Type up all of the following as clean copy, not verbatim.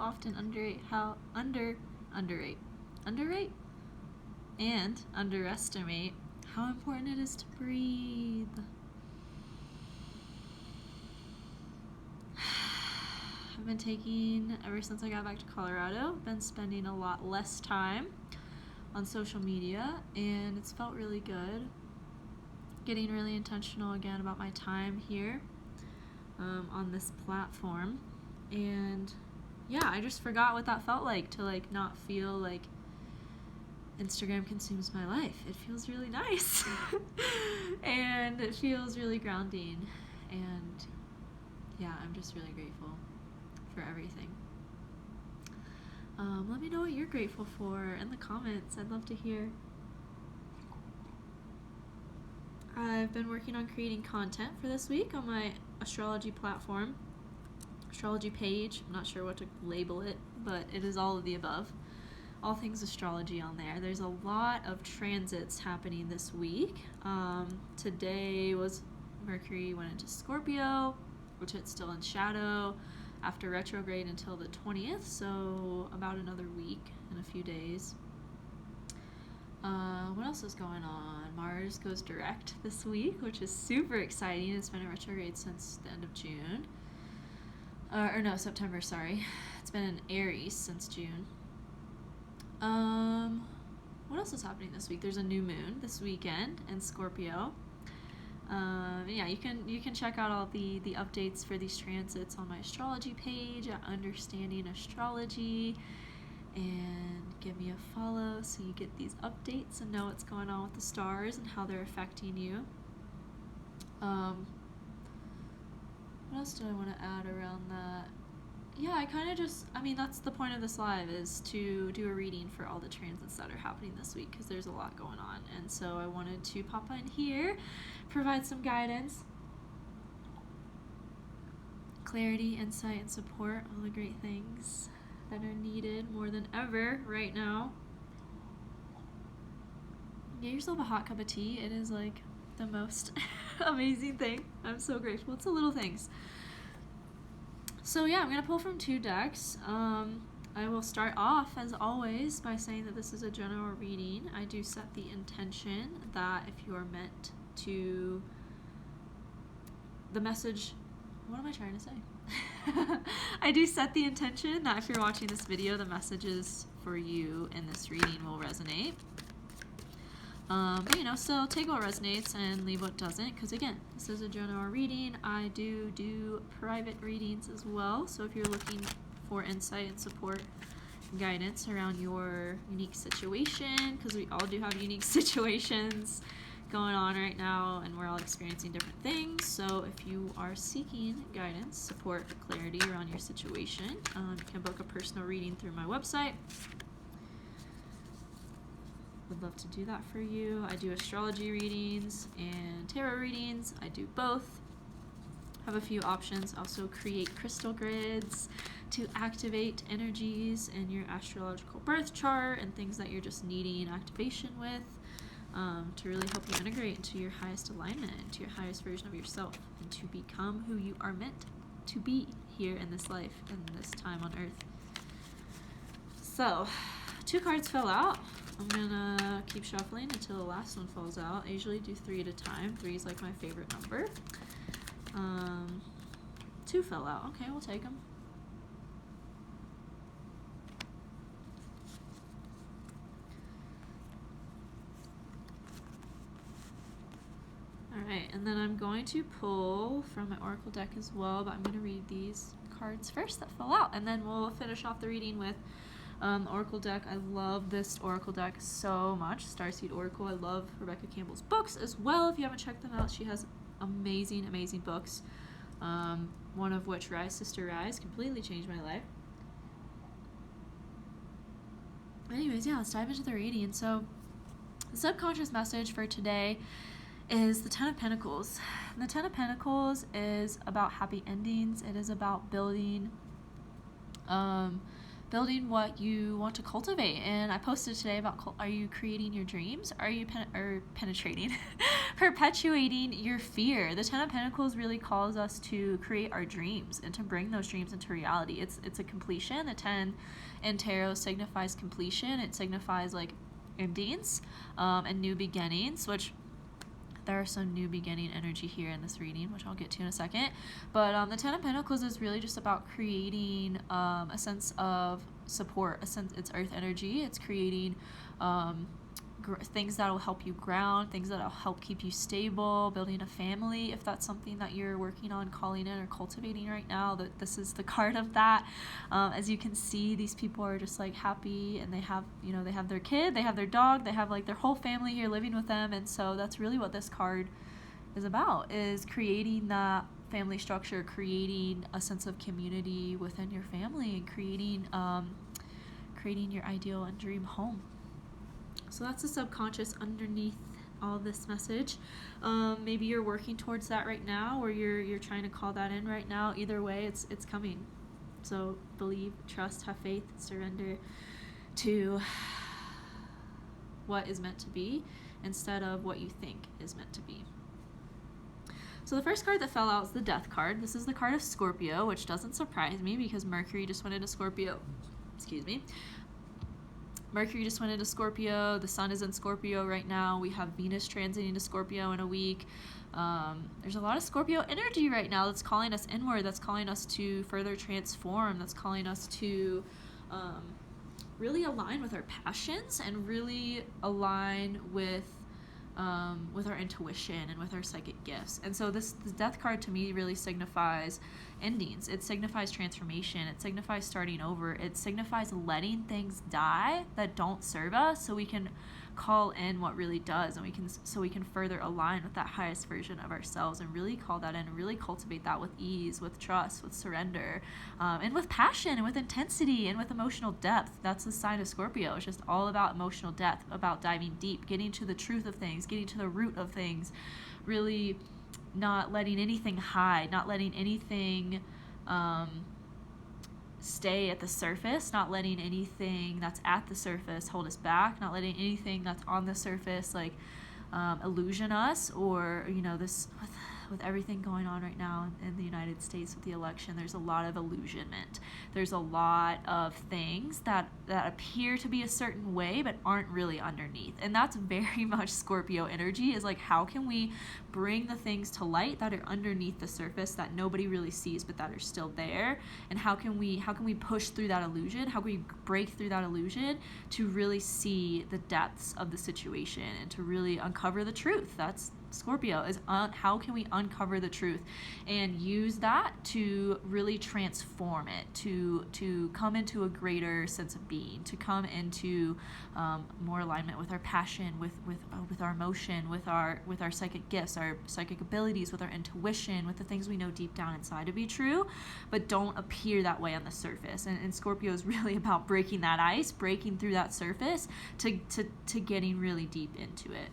often underrate and underestimate how important it is to breathe. I've been taking, ever since I got back to Colorado, been spending a lot less time on social media, and it's felt really good. Getting really intentional again about my time here on this platform. And yeah, I just forgot what that felt like, to like not feel like Instagram consumes my life. It feels really nice. And it feels really grounding. And yeah, I'm just really grateful for everything. Let me know what you're grateful for in the comments. I'd love to hear. I've been working on creating content for this week on my astrology platform, astrology page. I'm not sure what to label it, but it is all of the above. All things astrology on there. There's a lot of transits happening this week. Today was Mercury went into Scorpio, which it's still in shadow after retrograde until the 20th, so about another week and a few days. What else is going on? Mars goes direct this week, which is super exciting. It's been in retrograde since the end of June. September, sorry. It's been in Aries since June. What else is happening this week? There's a new moon this weekend in Scorpio. Yeah, you can check out all the updates for these transits on my astrology page at Understanding Astrology, and give me a follow so you get these updates and know what's going on with the stars and how they're affecting you. What else do I want to add around that? Yeah, that's the point of this live, is to do a reading for all the transits that are happening this week, because there's a lot going on. And so I wanted to pop in here, provide some guidance, clarity, insight, and support, all the great things that are needed more than ever right now. Get yourself a hot cup of tea. It is like the most amazing thing. I'm so grateful. It's the little things. So yeah, I'm going to pull from 2 decks. I will start off, as always, by saying that this is a general reading. I do set the intention that if you are meant to... The message... What am I trying to say? I do set the intention that if you're watching this video, the messages for you in this reading will resonate. But still take what resonates and leave what doesn't, because again, this is a general reading. I do private readings as well, so if you're looking for insight and support and guidance around your unique situation, because we all do have unique situations going on right now, and we're all experiencing different things. So if you are seeking guidance, support, or clarity around your situation, you can book a personal reading through my website. Would love to do that for you. I do astrology readings and tarot readings. I do both. Have a few options. Also create crystal grids to activate energies in your astrological birth chart and things that you're just needing activation with, to really help you integrate into your highest alignment, into your highest version of yourself, and to become who you are meant to be here in this life, in this time on earth. So 2 cards fell out. I'm gonna keep shuffling until the last one falls out. I usually do 3 at a time. 3 is like my favorite number. 2 fell out. Okay, we'll take them. Alright, and then I'm going to pull from my Oracle deck as well, but I'm going to read these cards first that fell out, and then we'll finish off the reading with Oracle deck. I love this Oracle deck so much. Starseed Oracle. I love Rebecca Campbell's books as well. If you haven't checked them out, she has amazing books. One of which, Rise Sister Rise, completely changed my life. Anyways, yeah, let's dive into the reading. So the subconscious message for today is the Ten of Pentacles. And the Ten of Pentacles is about happy endings. It is about building building what you want to cultivate. And I posted today about, are you creating your dreams? Are you penetrating, perpetuating your fear? The Ten of Pentacles really calls us to create our dreams and to bring those dreams into reality. It's a completion. The 10 in tarot signifies completion. It signifies like endings and new beginnings, which there are some new beginning energy here in this reading, which I'll get to in a second. But the Ten of Pentacles is really just about creating a sense of support. It's earth energy. It's creating things that will help you ground, things that will help keep you stable, building a family, if that's something that you're working on calling in or cultivating right now. This is the card of that. As you can see, these people are just like happy, and they have, they have their kid, they have their dog, they have like their whole family here living with them. And so that's really what this card is about, is creating that family structure, creating a sense of community within your family, and creating your ideal and dream home. So that's the subconscious underneath all this message. Maybe you're working towards that right now, or you're trying to call that in right now. Either way, it's coming. So believe, trust, have faith, surrender to what is meant to be instead of what you think is meant to be. So the first card that fell out is the Death card. This is the card of Scorpio, which doesn't surprise me because Mercury just went into Scorpio. Excuse me. Mercury just went into Scorpio. The sun is in Scorpio right now. We have Venus transiting to Scorpio in a week. There's a lot of Scorpio energy right now that's calling us inward, that's calling us to further transform, that's calling us to really align with our passions and really align with our intuition and with our psychic gifts. And so the Death card to me really signifies endings. It signifies transformation. It signifies starting over. It signifies letting things die that don't serve us, so we can call in what really does, and we can further align with that highest version of ourselves and really call that in and really cultivate that with ease, with trust, with surrender, and with passion and with intensity and with emotional depth. That's the sign of Scorpio. It's just all about emotional depth, about diving deep, getting to the truth of things, getting to the root of things, really not letting anything hide, not letting anything stay at the surface, not letting anything that's at the surface hold us back, not letting anything that's on the surface like illusion us, or this with everything going on right now in the United States with the election, there's a lot of illusionment. There's a lot of things that appear to be a certain way but aren't really underneath. And that's very much Scorpio energy, is like, how can we bring the things to light that are underneath the surface that nobody really sees but that are still there? And how can we push through that illusion? How can we break through that illusion to really see the depths of the situation and to really uncover the truth? That's Scorpio, is how can we uncover the truth and use that to really transform it, to come into a greater sense of being, to come into more alignment with our passion, with our emotion, with our psychic gifts, our psychic abilities, with our intuition, with the things we know deep down inside to be true but don't appear that way on the surface. And Scorpio is really about breaking that ice, breaking through that surface to getting really deep into it.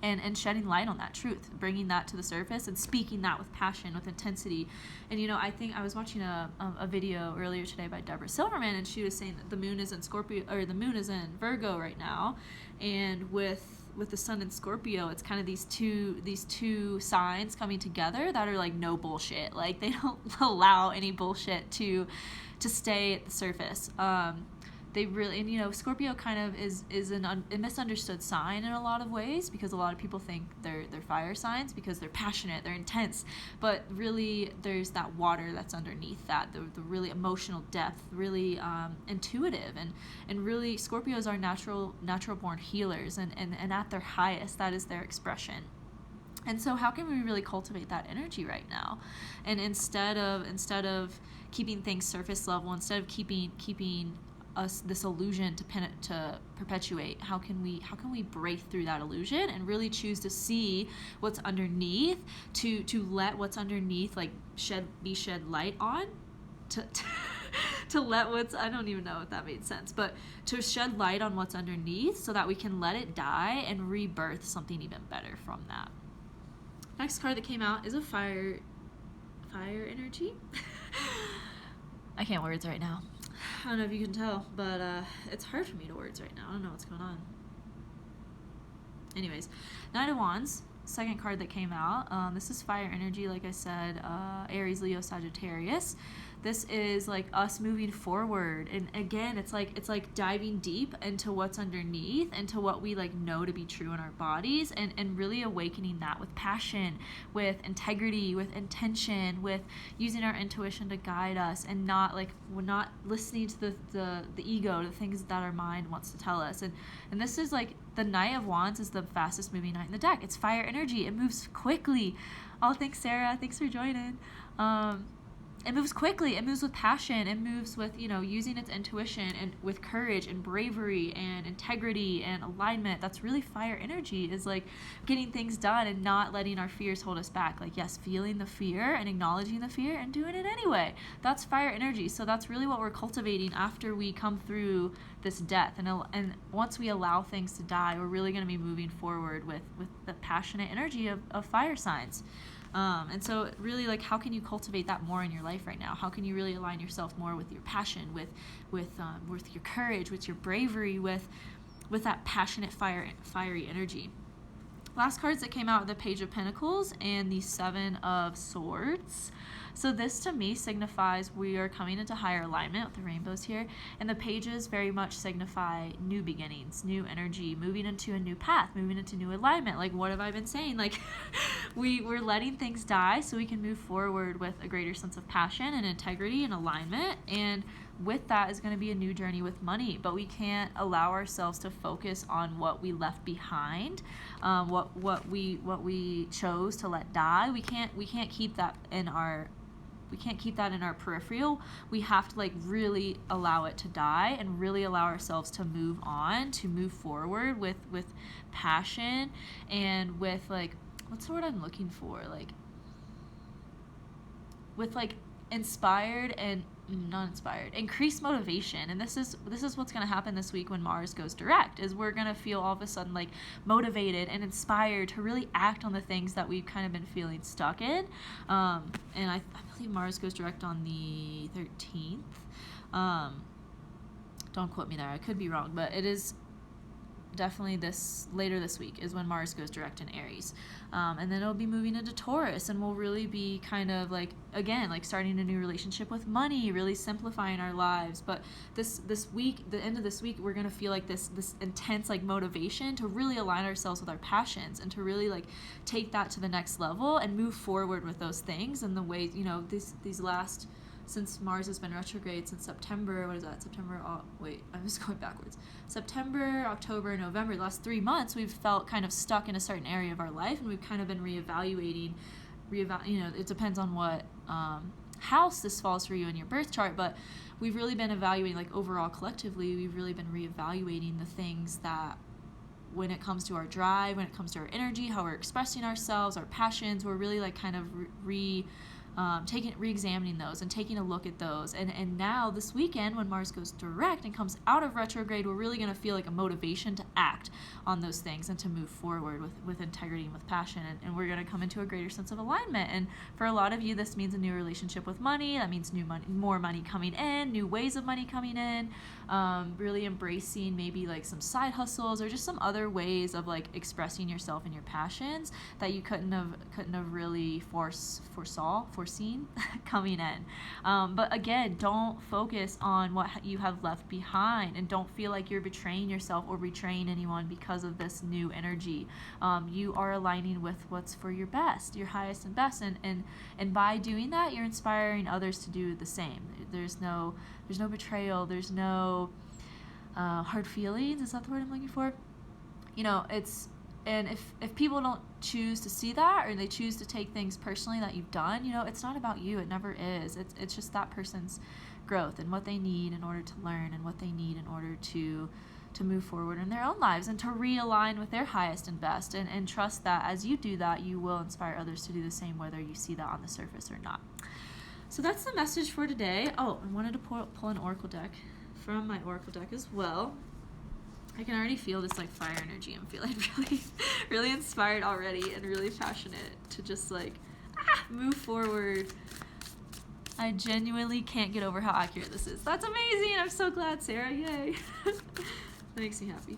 And shedding light on that truth, bringing that to the surface and speaking that with passion, with intensity. And I think I was watching a video earlier today by Deborah Silverman, and she was saying that the moon is in Scorpio, or the moon is in Virgo right now, and with the sun in Scorpio, it's kind of these two signs coming together that are like no bullshit. Like, they don't allow any bullshit to stay at the surface. They really, and Scorpio kind of is a misunderstood sign in a lot of ways, because a lot of people think they're fire signs because they're passionate, they're intense, but really there's that water that's underneath that, the really emotional depth, really intuitive, and really Scorpios are natural born healers, and at their highest, that is their expression. And so how can we really cultivate that energy right now? And instead of keeping things surface level, instead of keeping us this illusion to perpetuate, how can we break through that illusion and really choose to see what's underneath, to let what's underneath like be shed light on, to let what's, I don't even know if that made sense, but to shed light on what's underneath so that we can let it die and rebirth something even better from that. Next card that came out is a fire energy. I can't words right now. I don't know if you can tell, but it's hard for me to words right now. I don't know what's going on. Anyways, Knight of Wands, second card that came out. This is fire energy, like I said, Aries, Leo, Sagittarius. This is like us moving forward, and again, it's like diving deep into what's underneath, into what we like know to be true in our bodies, and really awakening that with passion, with integrity, with intention, with using our intuition to guide us, and we're not listening to the ego, the things that our mind wants to tell us. And this is like the Knight of Wands is the fastest moving knight in the deck. It's fire energy. It moves quickly. Oh, thanks, Sarah. Thanks for joining. It moves quickly. It moves with passion. It moves with, using its intuition and with courage and bravery and integrity and alignment. That's really fire energy, is like getting things done and not letting our fears hold us back. Like, yes, feeling the fear and acknowledging the fear and doing it anyway. That's fire energy. So that's really what we're cultivating after we come through this death. And once we allow things to die, we're really going to be moving forward with the passionate energy of fire signs. And so really, like, how can you cultivate that more in your life right now? How can you really align yourself more with your passion, with your courage, with your bravery, with that passionate fiery energy? Last cards that came out are the Page of Pentacles and the Seven of Swords. So this to me signifies we are coming into higher alignment with the rainbows here. And the pages very much signify new beginnings, new energy, moving into a new path, moving into new alignment. Like, what have I been saying? Like, we're letting things die so we can move forward with a greater sense of passion and integrity and alignment. And with that is going to be a new journey with money, but we can't allow ourselves to focus on what we left behind, what we chose to let die. We can't keep that in our peripheral. We have to like really allow it to die and really allow ourselves to move on, to move forward with passion and with like, what's the word I'm looking for? Like, with like inspired and not inspired, increased motivation. And this is what's going to happen this week when Mars goes direct, is we're going to feel all of a sudden like motivated and inspired to really act on the things that we've kind of been feeling stuck in. And I believe Mars goes direct on the 13th. Don't quote me there, I could be wrong, but it is definitely later this week is when Mars goes direct in Aries. And then it'll be moving into Taurus, and we'll really be kind of like, again, like starting a new relationship with money, really simplifying our lives. But this week, the end of this week, we're going to feel like this intense like motivation to really align ourselves with our passions and to really like take that to the next level and move forward with those things and the ways, these last, since Mars has been retrograde since September, what is that? I'm just going backwards. September, October, November, the last 3 months, we've felt kind of stuck in a certain area of our life, and we've kind of been reevaluating, it depends on what house this falls for you in your birth chart, but we've really been evaluating, like overall collectively, we've really been reevaluating the things that, when it comes to our drive, when it comes to our energy, how we're expressing ourselves, our passions, we're really like kind of re-examining those and taking a look at those. And now this weekend, when Mars goes direct and comes out of retrograde, we're really going to feel like a motivation to act on those things and to move forward with integrity and with passion. And we're going to come into a greater sense of alignment. And for a lot of you, this means a new relationship with money. That means more money coming in, new ways of money coming in, really embracing maybe like some side hustles or just some other ways of like expressing yourself and your passions that you couldn't have really foreseen coming in. But again, don't focus on what you have left behind, and don't feel like you're betraying yourself or betraying anyone because of this new energy. You are aligning with what's for your best, your highest and best, and by doing that, you're inspiring others to do the same. There's no betrayal, there's no hard feelings. Is that the word I'm looking for? And if people don't choose to see that, or they choose to take things personally that you've done, it's not about you. It never is. It's just that person's growth and what they need in order to learn, and what they need in order to move forward in their own lives and to realign with their highest and best, and trust that as you do that, you will inspire others to do the same, whether you see that on the surface or not. So that's the message for today. Oh, I wanted to pull an oracle deck from my oracle deck as well. I can already feel this like fire energy. I'm feeling really, really inspired already, and really passionate to just like move forward I genuinely can't get over how accurate this is. That's amazing. I'm so glad, Sarah. Yay. That makes me happy.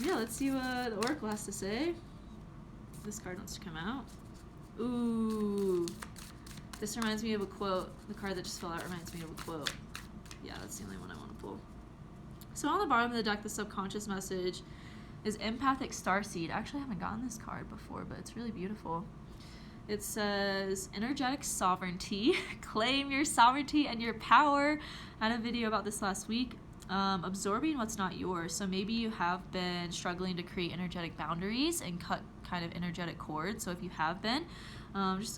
Yeah, let's see what the Oracle has to say. This card wants to come out. Ooh. This reminds me of a quote. The card that just fell out reminds me of a quote. Yeah, that's the only one I want to pull. So on the bottom of the deck, the subconscious message is Empathic Starseed. I actually haven't gotten this card before, but it's really beautiful. It says, energetic sovereignty. Claim your sovereignty and your power. I had a video about this last week. Absorbing what's not yours. So maybe you have been struggling to create energetic boundaries and cut kind of energetic cords. So if you have been,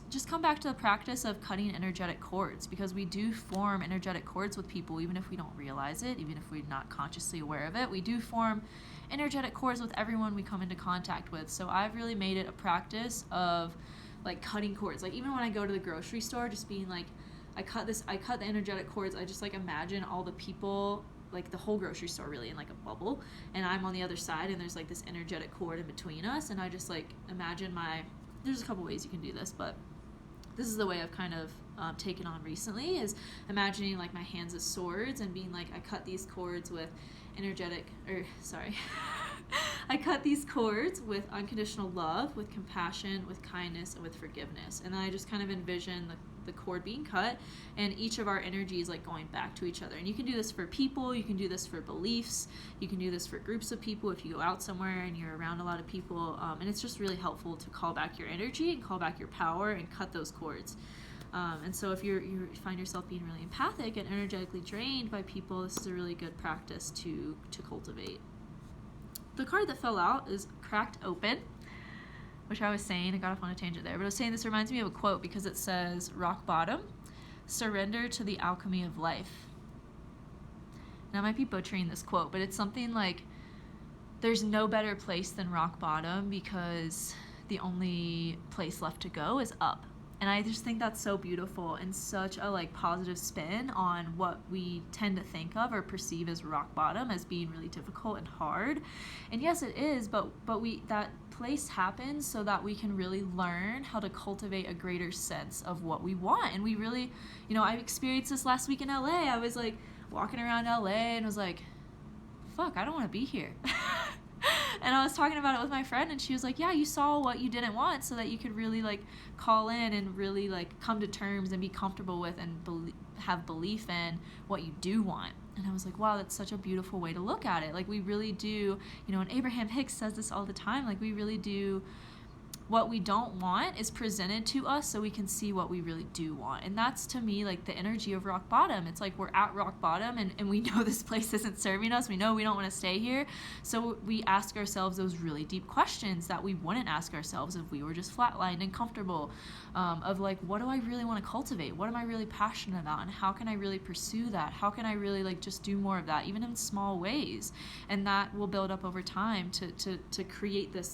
just come back to the practice of cutting energetic cords, because we do form energetic cords with people even if we don't realize it, even if we're not consciously aware of it. We do form energetic cords with everyone we come into contact with. So I've really made it a practice of like cutting cords. Like even when I go to the grocery store, just being like, I cut the energetic cords. I just like imagine all the people, like the whole grocery store really in like a bubble, and I'm on the other side and there's like this energetic cord in between us, and I just like imagine there's a couple ways you can do this, but this is the way I've kind of taken on recently, is imagining like my hands as swords and being like, I cut these cords with I cut these cords with unconditional love, with compassion, with kindness, and with forgiveness. And then I just kind of envision the cord being cut and each of our energies like going back to each other. And you can do this for people, you can do this for beliefs, you can do this for groups of people if you go out somewhere and you're around a lot of people. And it's just really helpful to call back your energy and call back your power and cut those cords. And so if you find yourself being really empathic and energetically drained by people, this is a really good practice to cultivate. The card that fell out is Cracked Open, which I was saying, I got off on a tangent there, but I was saying this reminds me of a quote because it says, rock bottom, surrender to the alchemy of life. Now I might be butchering this quote, but it's something like, there's no better place than rock bottom because the only place left to go is up. And I just think that's so beautiful and such a like positive spin on what we tend to think of or perceive as rock bottom as being really difficult and hard. And yes, it is, but that place happens so that we can really learn how to cultivate a greater sense of what we want. And we really, I experienced this last week in LA. I was like walking around LA and was like, fuck, I don't want to be here. And I was talking about it with my friend, and she was like, yeah, you saw what you didn't want so that you could really like call in and really like come to terms and be comfortable with and have belief in what you do want. And I was like, wow, that's such a beautiful way to look at it. Like we really do, and Abraham Hicks says this all the time, like we really do, what we don't want is presented to us so we can see what we really do want. And that's, to me, like the energy of rock bottom. It's like we're at rock bottom and we know this place isn't serving us. We know we don't want to stay here. So we ask ourselves those really deep questions that we wouldn't ask ourselves if we were just flatlined and comfortable, of like, what do I really want to cultivate? What am I really passionate about? And how can I really pursue that? How can I really like just do more of that, even in small ways? And that will build up over time to create this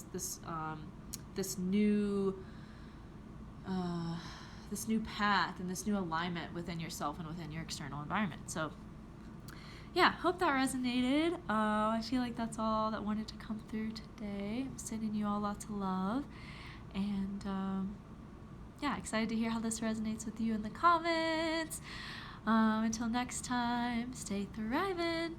new path and this new alignment within yourself and within your external environment. So yeah, hope that resonated. I feel like that's all that wanted to come through today. I'm sending you all lots of love, and yeah, excited to hear how this resonates with you in the comments. Until next time, stay thriving.